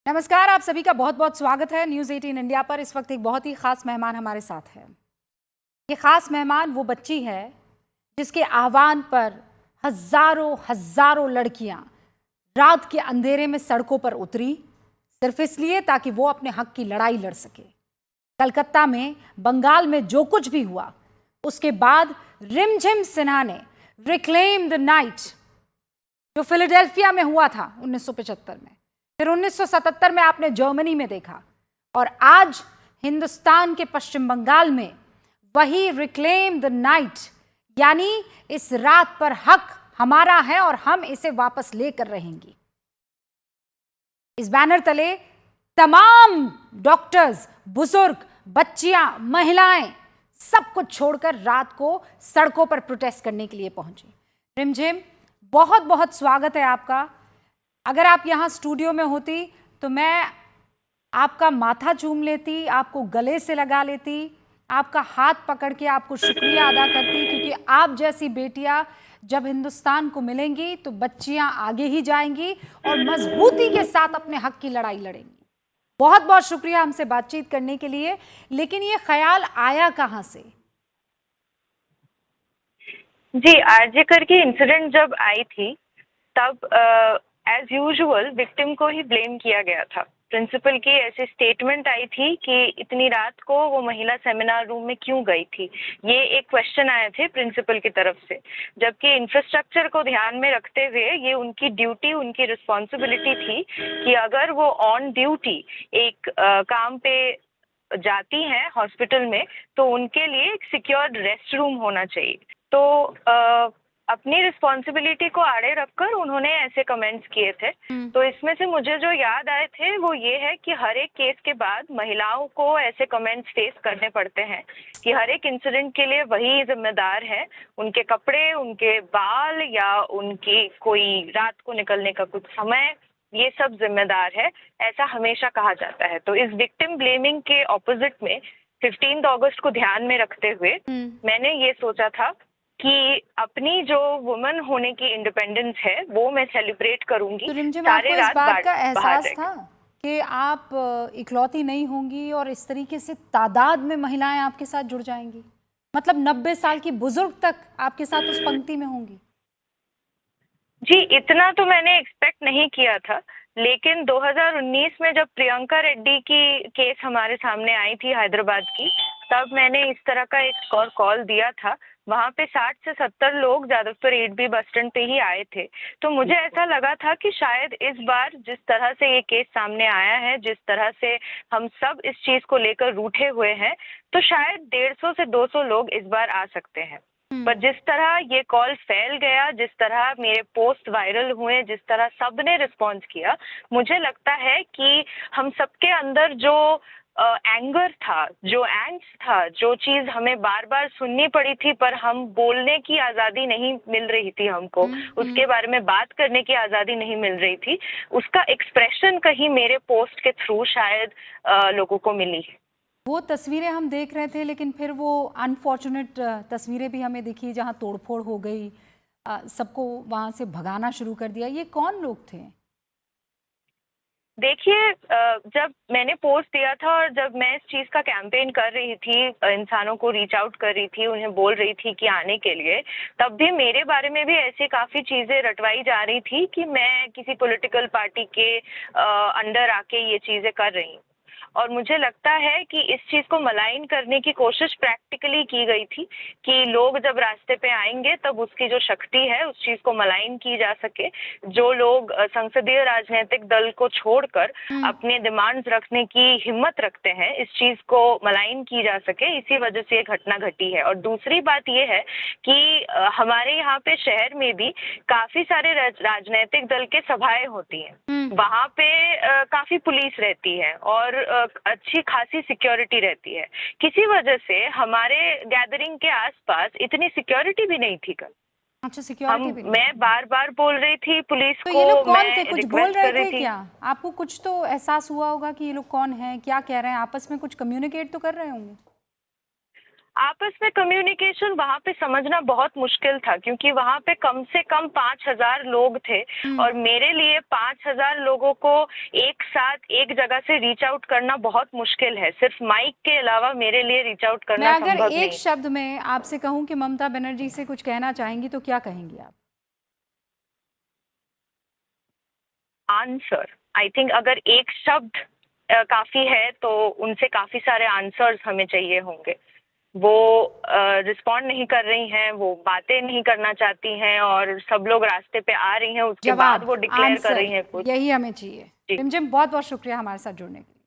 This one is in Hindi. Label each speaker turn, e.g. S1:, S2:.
S1: नमस्कार, आप सभी का बहुत बहुत स्वागत है न्यूज़ 18 इंडिया पर। इस वक्त एक बहुत ही खास मेहमान हमारे साथ है। ये खास मेहमान वो बच्ची है जिसके आह्वान पर हजारों हजारों लड़कियां रात के अंधेरे में सड़कों पर उतरी, सिर्फ इसलिए ताकि वो अपने हक की लड़ाई लड़ सके। कलकत्ता में, बंगाल में जो कुछ भी हुआ, उसके बाद रिमझिम सिन्हा ने रिक्लेम द नाइट, जो फिलाडेल्फिया में हुआ था 1975 में, फिर 1977 में आपने जर्मनी में देखा, और आज हिंदुस्तान के पश्चिम बंगाल में वही रिक्लेम द नाइट, यानी इस रात पर हक हमारा है और हम इसे वापस लेकर रहेंगे। इस बैनर तले तमाम डॉक्टर्स, बुजुर्ग, बच्चियां, महिलाएं सब कुछ छोड़कर रात को सड़कों पर प्रोटेस्ट करने के लिए पहुंची। रिमझिम, बहुत बहुत स्वागत है आपका। अगर आप यहाँ स्टूडियो में होती तो मैं आपका माथा चूम लेती, आपको गले से लगा लेती, आपका हाथ पकड़ के आपको शुक्रिया अदा करती, क्योंकि आप जैसी बेटियां जब हिंदुस्तान को मिलेंगी तो बच्चियां आगे ही जाएंगी और मजबूती के साथ अपने हक की लड़ाई लड़ेंगी। बहुत बहुत शुक्रिया हमसे बातचीत करने के लिए। लेकिन ये ख्याल आया कहां से?
S2: जी, आरजे करके इंसिडेंट जब आई थी तब एज यूजुअल विक्टिम को ही ब्लेम किया गया था। प्रिंसिपल की ऐसी स्टेटमेंट आई थी कि इतनी रात को वो महिला सेमिनार रूम में क्यों गई थी, ये एक क्वेश्चन आए थे प्रिंसिपल की तरफ से। जबकि इंफ्रास्ट्रक्चर को ध्यान में रखते हुए ये उनकी ड्यूटी, उनकी रिस्पॉन्सिबिलिटी थी कि अगर वो ऑन ड्यूटी एक काम पे जाती हैं हॉस्पिटल में तो उनके लिए एक सिक्योर्ड रेस्ट रूम होना चाहिए। तो अपनी रिस्पॉन्सिबिलिटी को आड़े रखकर उन्होंने ऐसे कमेंट्स किए थे। तो इसमें से मुझे जो याद आए थे वो ये है कि हर एक केस के बाद महिलाओं को ऐसे कमेंट्स फेस करने पड़ते हैं कि हर एक इंसिडेंट के लिए वही जिम्मेदार है, उनके कपड़े, उनके बाल या उनकी कोई रात को निकलने का कुछ समय, ये सब जिम्मेदार है, ऐसा हमेशा कहा जाता है। तो इस विक्टिम ब्लेमिंग के ऑपोजिट में 15 अगस्त को ध्यान में रखते हुए मैंने ये सोचा था कि अपनी जो वुमन होने की इंडिपेंडेंस है वो मैं सेलिब्रेट करूंगी।
S1: तो रिमझिम, आपको इस बात का एहसास था कि आप इकलौती नहीं होंगी और इस तरीके से तादाद में महिलाएं आपके साथ जुड़ जाएंगी? मतलब 90 साल की बुजुर्ग तक आपके साथ उस पंक्ति में होंगी?
S2: जी, इतना तो मैंने एक्सपेक्ट नहीं किया था, लेकिन 2019 में जब प्रियंका रेड्डी की केस हमारे सामने आई थी हैदराबाद की, तब मैंने इस तरह का एक और कॉल दिया था। वहां पे 60 से 70 लोग ज्यादातर 8B बस स्टैंड पे ही आए थे। तो मुझे ऐसा लगा था कि शायद इस बार जिस तरह से ये केस सामने आया है, जिस तरह से हम सब इस चीज को लेकर रूठे हुए हैं, तो शायद 150 से 200 लोग इस बार आ सकते हैं। पर जिस तरह ये कॉल फैल गया, जिस तरह मेरे पोस्ट वायरल हुए, जिस तरह सबने रिस्पॉन्स किया, मुझे लगता है कि हम सबके अंदर जो एंगर था, जो एंग्स्ट था, जो चीज हमें बार बार सुननी पड़ी थी पर हम बोलने की आजादी नहीं मिल रही थी हमको, उसके बारे में बात करने की आजादी नहीं मिल रही थी, उसका एक्सप्रेशन कहीं मेरे पोस्ट के थ्रू शायद लोगों को मिली है।
S1: वो तस्वीरें हम देख रहे थे, लेकिन फिर वो अनफॉर्चुनेट तस्वीरें भी हमें दिखी जहां तोड़फोड़ हो गई, सबको वहां से भगाना शुरू कर दिया। ये कौन लोग थे?
S2: देखिए, जब मैंने पोस्ट दिया था और जब मैं इस चीज का कैंपेन कर रही थी, इंसानों को रीच आउट कर रही थी, उन्हें बोल रही थी कि आने के लिए, तब भी मेरे बारे में भी ऐसी काफी चीजें रटवाई जा रही थी कि मैं किसी पॉलिटिकल पार्टी के अंडर आके ये चीजें कर रही हूँ। और मुझे लगता है कि इस चीज को मलाइन करने की कोशिश प्रैक्टिकली की गई थी कि लोग जब रास्ते पे आएंगे तब उसकी जो शक्ति है उस चीज को मलाइन की जा सके। जो लोग संसदीय राजनीतिक दल को छोड़कर अपने डिमांड्स रखने की हिम्मत रखते हैं, इस चीज को मलाइन की जा सके, इसी वजह से ये घटना घटी है। और दूसरी बात ये है कि हमारे यहाँ पे शहर में भी काफी सारे राजनीतिक दल के सभाएं होती हैं, वहां पे काफी पुलिस रहती है और अच्छी खासी सिक्योरिटी रहती है। किसी वजह से हमारे गैदरिंग के आसपास इतनी सिक्योरिटी भी नहीं थी कल।
S1: अच्छा, सिक्योरिटी भी नहीं?
S2: मैं बार बार बोल रही थी पुलिस
S1: तो
S2: को,
S1: ये लोग कौन
S2: मैं
S1: थे? कुछ बोल रहे थे क्या? आपको कुछ तो एहसास हुआ होगा कि ये लोग कौन हैं, क्या कह रहे हैं, आपस में कुछ कम्युनिकेट तो कर रहे होंगे?
S2: आपस में कम्युनिकेशन वहां पे समझना बहुत मुश्किल था, क्योंकि वहां पे कम से कम 5,000 लोग थे और मेरे लिए 5,000 लोगों को एक साथ एक जगह से रीच आउट करना बहुत मुश्किल है। सिर्फ माइक के अलावा मेरे लिए रीच आउट
S1: मैं
S2: करना
S1: अगर
S2: संभव
S1: एक
S2: नहीं।
S1: शब्द में आपसे कहूं कि ममता बनर्जी से कुछ कहना चाहेंगी तो क्या कहेंगी आप?
S2: आंसर, आई थिंक अगर एक शब्द काफी है तो उनसे काफी सारे आंसर्स हमें चाहिए होंगे। वो रिस्पॉन्ड नहीं कर रही हैं, वो बातें नहीं करना चाहती हैं और सब लोग रास्ते पे आ रही हैं, उसके बाद
S1: जवाब,
S2: वो डिक्लेयर कर
S1: आंसर,
S2: रही हैं कुछ।
S1: यही हमें चाहिए।
S2: जी।
S1: रिमझिम, बहुत बहुत शुक्रिया हमारे साथ जुड़ने के लिए।